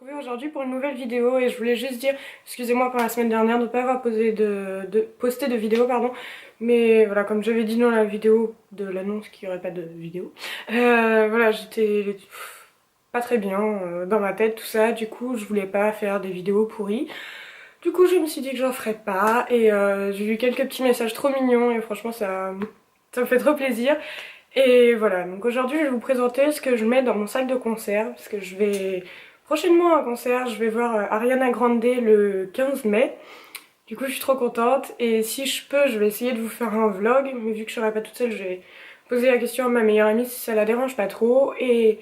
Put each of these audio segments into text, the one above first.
retrouver aujourd'hui pour une nouvelle vidéo et je voulais juste dire, excusez-moi pour la semaine dernière de ne pas avoir posté de vidéo, pardon, mais voilà, comme j'avais dit dans la vidéo de l'annonce qu'il n'y aurait pas de vidéo, voilà, j'étais pas très bien dans ma tête, tout ça, du coup je voulais pas faire des vidéos pourries. Du coup je me suis dit que j'en ferais pas et j'ai vu quelques petits messages trop mignons et franchement ça me fait trop plaisir. Et voilà, donc aujourd'hui je vais vous présenter ce que je mets dans mon sac de concert, parce que je vais prochainement à un concert, je vais voir Ariana Grande le 15 mai. Du coup je suis trop contente et si je peux je vais essayer de vous faire un vlog, mais vu que je serai pas toute seule je vais poser la question à ma meilleure amie si ça la dérange pas trop et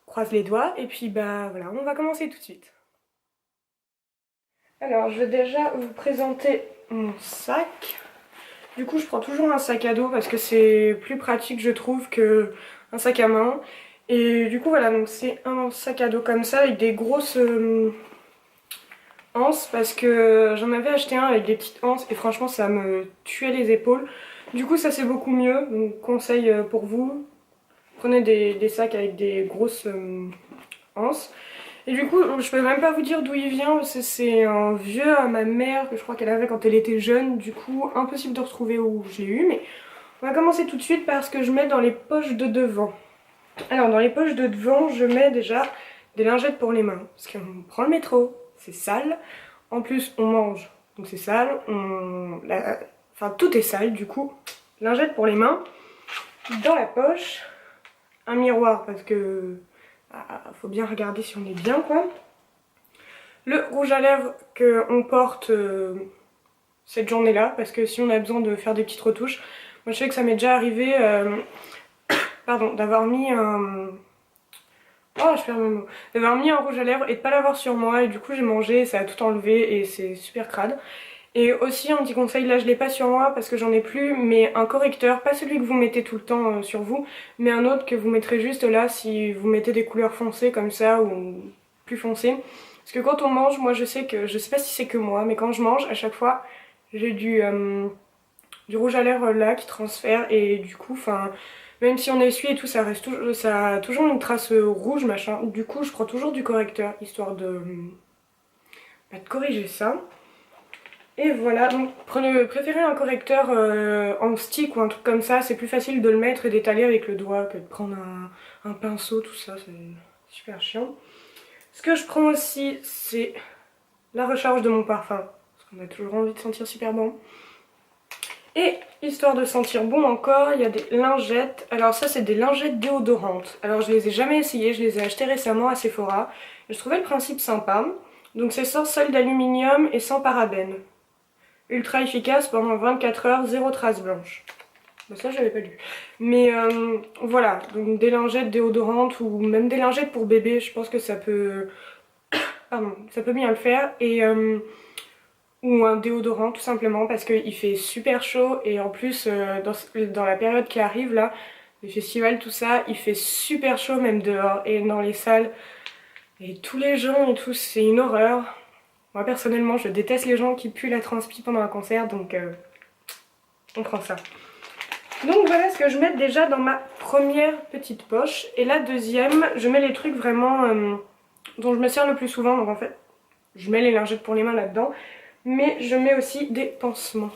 croise les doigts et puis bah voilà, on va commencer tout de suite. Alors je vais déjà vous présenter mon sac. Du coup je prends toujours un sac à dos parce que c'est plus pratique je trouve que un sac à main. Et du coup voilà, donc c'est un sac à dos comme ça avec des grosses anses parce que j'en avais acheté un avec des petites anses et franchement ça me tuait les épaules. Du coup ça c'est beaucoup mieux, donc conseil pour vous, prenez des sacs avec des grosses anses. Et du coup, je peux même pas vous dire d'où il vient, parce que c'est un vieux à ma mère que je crois qu'elle avait quand elle était jeune, du coup impossible de retrouver où je l'ai eu, mais on va commencer tout de suite par ce que je mets dans les poches de devant. Alors dans les poches de devant, je mets déjà des lingettes pour les mains, parce qu'on prend le métro, c'est sale, en plus on mange, donc c'est sale, enfin tout est sale du coup, lingettes pour les mains, dans la poche, un miroir parce que faut bien regarder si on est bien quoi. Le rouge à lèvres qu'on porte cette journée-là, parce que si on a besoin de faire des petites retouches, moi je sais que ça m'est déjà arrivé pardon, d'avoir mis un... Oh, je perds mes mots. D'avoir mis un rouge à lèvres et de pas l'avoir sur moi, et du coup j'ai mangé, ça a tout enlevé et c'est super crade. Et aussi un petit conseil, là je l'ai pas sur moi parce que j'en ai plus, mais un correcteur, pas celui que vous mettez tout le temps sur vous, mais un autre que vous mettrez juste là si vous mettez des couleurs foncées comme ça ou plus foncées. Parce que quand on mange, moi je sais que, je sais pas si c'est que moi, mais quand je mange, à chaque fois j'ai du rouge à lèvres là qui transfère et du coup, enfin, même si on essuie et tout, ça reste toujours, ça a toujours une trace rouge machin. Du coup, je prends toujours du correcteur histoire bah, de corriger ça. Et voilà, donc préférez un correcteur en stick ou un truc comme ça, c'est plus facile de le mettre et d'étaler avec le doigt que de prendre un pinceau, tout ça, c'est super chiant. Ce que je prends aussi, c'est la recharge de mon parfum, parce qu'on a toujours envie de sentir super bon. Et histoire de sentir bon encore, il y a des lingettes. Alors ça c'est des lingettes déodorantes. Alors je les ai jamais essayées, je les ai achetées récemment à Sephora. Et je trouvais le principe sympa. Donc c'est sans sel d'aluminium et sans parabènes. Ultra efficace pendant 24 heures, zéro trace blanche. Bon, ça j'avais pas lu. Mais voilà, donc des lingettes déodorantes ou même des lingettes pour bébé, je pense que ça peut... Pardon, ça peut bien le faire. Et ou un déodorant tout simplement parce qu'il fait super chaud et en plus dans la période qui arrive là, les festivals tout ça, il fait super chaud même dehors et dans les salles. Et tous les gens et tout, c'est une horreur. Moi personnellement je déteste les gens qui puent la transpi pendant un concert donc on prend ça. Donc voilà ce que je mets déjà dans ma première petite poche. Et la deuxième, je mets les trucs vraiment dont je me sers le plus souvent. Donc en fait, je mets les lingettes pour les mains là-dedans. Mais je mets aussi des pansements.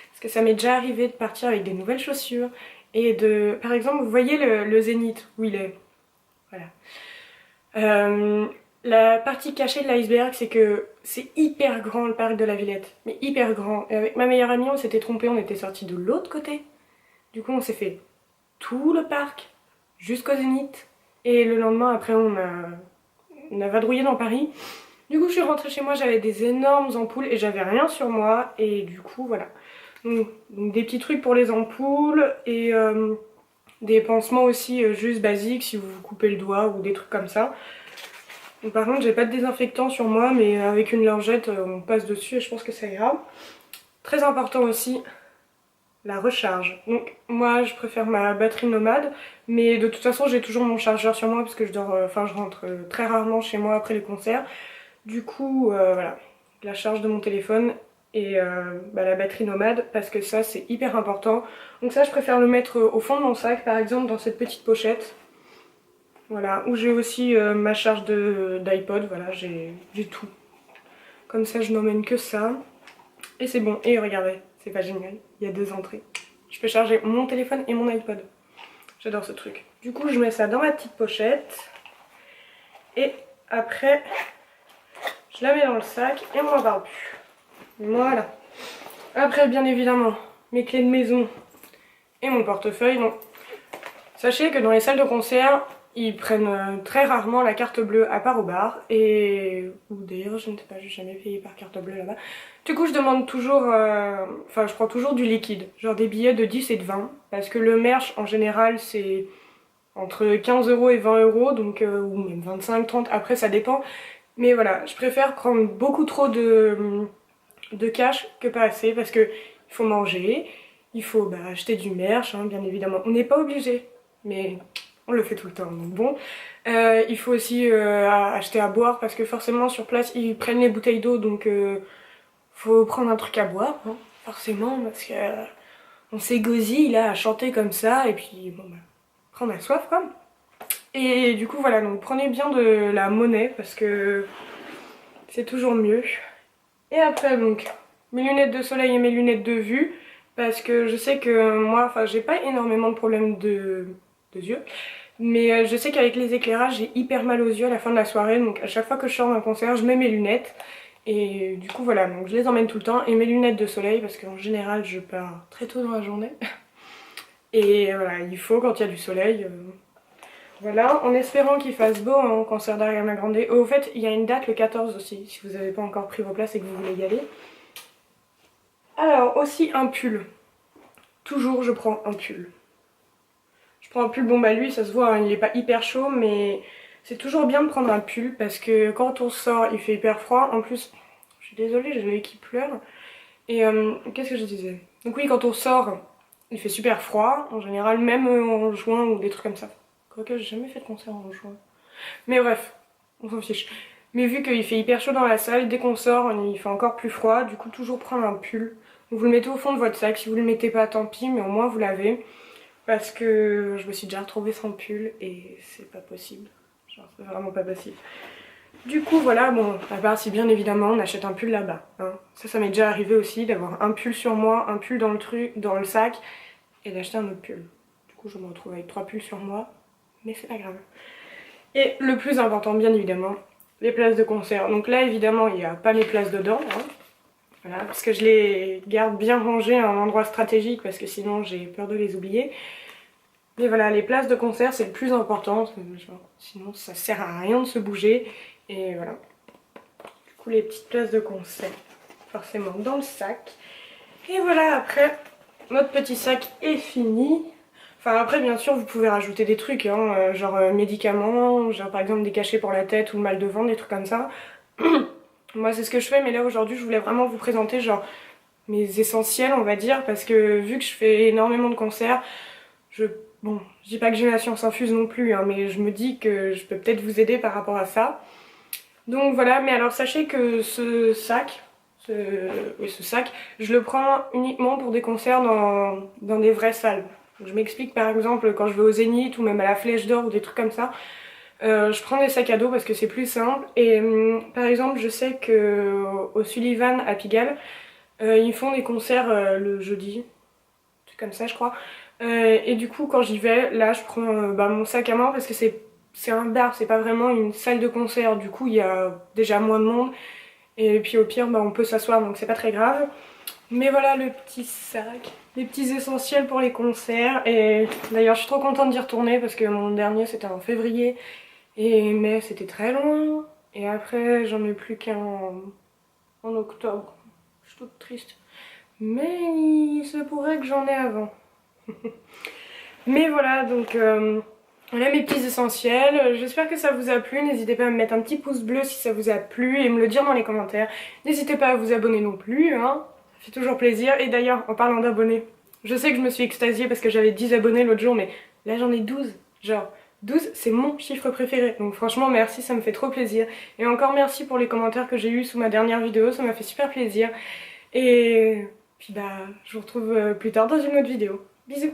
Parce que ça m'est déjà arrivé de partir avec des nouvelles chaussures. Et de... Par exemple, vous voyez le Zénith, où il est. Voilà. La partie cachée de l'iceberg, c'est que c'est hyper grand le parc de la Villette. Mais hyper grand. Et avec ma meilleure amie, on s'était trompé, on était sortis de l'autre côté. Du coup, on s'est fait tout le parc jusqu'au Zénith. Et le lendemain, après, on a vadrouillé dans Paris. Du coup, je suis rentrée chez moi, j'avais des énormes ampoules et j'avais rien sur moi. Et du coup, voilà. Donc des petits trucs pour les ampoules et des pansements aussi juste basiques si vous vous coupez le doigt ou des trucs comme ça. Donc, par contre, j'ai pas de désinfectant sur moi, mais avec une lingette, on passe dessus et je pense que ça ira. Très important aussi, la recharge. Donc moi je préfère ma batterie nomade, mais de toute façon j'ai toujours mon chargeur sur moi parce que je dors, enfin je rentre très rarement chez moi après les concerts. Du coup voilà, la charge de mon téléphone et bah, la batterie nomade parce que ça c'est hyper important. Donc ça je préfère le mettre au fond de mon sac par exemple dans cette petite pochette. Voilà, où j'ai aussi ma charge d'iPod, voilà, j'ai tout. Comme ça je n'emmène que ça. Et c'est bon, et regardez, c'est pas génial, il y a 2 entrées. Je peux charger mon téléphone et mon iPod. J'adore ce truc. Du coup je mets ça dans ma petite pochette. Et après, je la mets dans le sac et on m'en parle plus. Voilà. Après bien évidemment, mes clés de maison et mon portefeuille. Donc, sachez que dans les salles de concert, ils prennent très rarement la carte bleue à part au bar. Et... ou d'ailleurs, je ne sais pas, j'ai jamais payé par carte bleue là-bas. Du coup, je demande toujours... enfin, je prends toujours du liquide. Genre des billets de 10 et de 20. Parce que le merch, en général, c'est entre 15 € et 20 €. Donc, ou même 25, 30. Après, ça dépend. Mais voilà, je préfère prendre beaucoup trop de cash que pas assez. Parce que il faut manger. Il faut acheter du merch, hein, bien évidemment. On n'est pas obligé. Mais on le fait tout le temps, donc bon. Il faut aussi acheter à boire parce que forcément sur place ils prennent les bouteilles d'eau, donc faut prendre un truc à boire, hein, forcément, parce que on s'égosille là à chanter comme ça et puis bon après on a soif quoi. Et du coup voilà, donc prenez bien de la monnaie parce que c'est toujours mieux. Et après donc mes lunettes de soleil et mes lunettes de vue parce que je sais que moi, enfin j'ai pas énormément de problèmes de yeux. Mais je sais qu'avec les éclairages, j'ai hyper mal aux yeux à la fin de la soirée. Donc à chaque fois que je sors d'un concert, je mets mes lunettes. Et du coup voilà, donc je les emmène tout le temps. Et mes lunettes de soleil, parce qu'en général, je pars très tôt dans la journée. Et voilà, il faut quand il y a du soleil. Voilà, en espérant qu'il fasse beau en concert d'Ariana Grande. Au fait, il y a une date le 14 aussi, si vous n'avez pas encore pris vos places et que vous voulez y aller. Alors, aussi un pull. Toujours, je prends un pull. Je prends un pull, bon bah lui ça se voit, hein, il est pas hyper chaud, mais c'est toujours bien de prendre un pull parce que quand on sort il fait hyper froid. En plus, je suis désolée, j'ai l'œil qui pleure. Et qu'est-ce que je disais? Donc oui, quand on sort il fait super froid, en général, même en juin ou des trucs comme ça. Quoique j'ai jamais fait de concert en juin. Mais bref, on s'en fiche. Mais vu qu'il fait hyper chaud dans la salle, dès qu'on sort il fait encore plus froid, du coup toujours prendre un pull. Donc vous le mettez au fond de votre sac, si vous le mettez pas tant pis, mais au moins vous l'avez. Parce que je me suis déjà retrouvée sans pull et c'est pas possible. Genre c'est vraiment pas possible. Du coup voilà, bon, à part si bien évidemment on achète un pull là-bas. Hein. Ça m'est déjà arrivé aussi d'avoir un pull sur moi, un pull dans le sac et d'acheter un autre pull. Du coup je me retrouve avec 3 pulls sur moi, mais c'est pas grave. Et le plus important bien évidemment, les places de concert. Donc là évidemment il n'y a pas mes places dedans. Hein. Voilà, parce que je les garde bien rangées à un endroit stratégique parce que sinon j'ai peur de les oublier. Mais voilà, les places de concert c'est le plus important, sinon ça sert à rien de se bouger. Et voilà. Du coup les petites places de concert, forcément dans le sac. Et voilà, après notre petit sac est fini. Enfin après bien sûr vous pouvez rajouter des trucs, hein, genre médicaments, genre par exemple des cachets pour la tête ou le mal de ventre, des trucs comme ça. Moi c'est ce que je fais, mais là aujourd'hui je voulais vraiment vous présenter genre mes essentiels on va dire, parce que vu que je fais énormément de concerts, bon, je dis pas que j'ai la science infuse non plus, hein, mais je me dis que je peux peut-être vous aider par rapport à ça. Donc voilà, mais alors sachez que ce sac, je le prends uniquement pour des concerts dans des vraies salles. Donc, je m'explique, par exemple quand je vais au Zénith ou même à la Flèche d'Or ou des trucs comme ça. Je prends des sacs à dos parce que c'est plus simple. Et par exemple, je sais que au Sullivan à Pigalle, ils font des concerts le jeudi, un truc comme ça, je crois. Et du coup, quand j'y vais, là, je prends mon sac à main parce que c'est un bar, c'est pas vraiment une salle de concert. Du coup, il y a déjà moins de monde. Et puis au pire, on peut s'asseoir, donc c'est pas très grave. Mais voilà le petit sac, les petits essentiels pour les concerts. Et d'ailleurs, je suis trop contente d'y retourner parce que mon dernier c'était en février. Et mai c'était très loin. Et après j'en ai plus qu'un en octobre. Je suis toute triste. Mais il se pourrait que j'en ai avant. Mais voilà, donc voilà mes petits essentiels. J'espère que ça vous a plu. N'hésitez pas à me mettre un petit pouce bleu si ça vous a plu et me le dire dans les commentaires. N'hésitez pas à vous abonner non plus, hein. Ça fait toujours plaisir. Et d'ailleurs, en parlant d'abonnés, je sais que je me suis extasiée parce que j'avais 10 abonnés l'autre jour, mais là j'en ai 12. Genre 12 c'est mon chiffre préféré. Donc franchement merci, ça me fait trop plaisir. Et encore merci pour les commentaires que j'ai eu sous ma dernière vidéo, ça m'a fait super plaisir. Et puis je vous retrouve plus tard dans une autre vidéo. Bisous.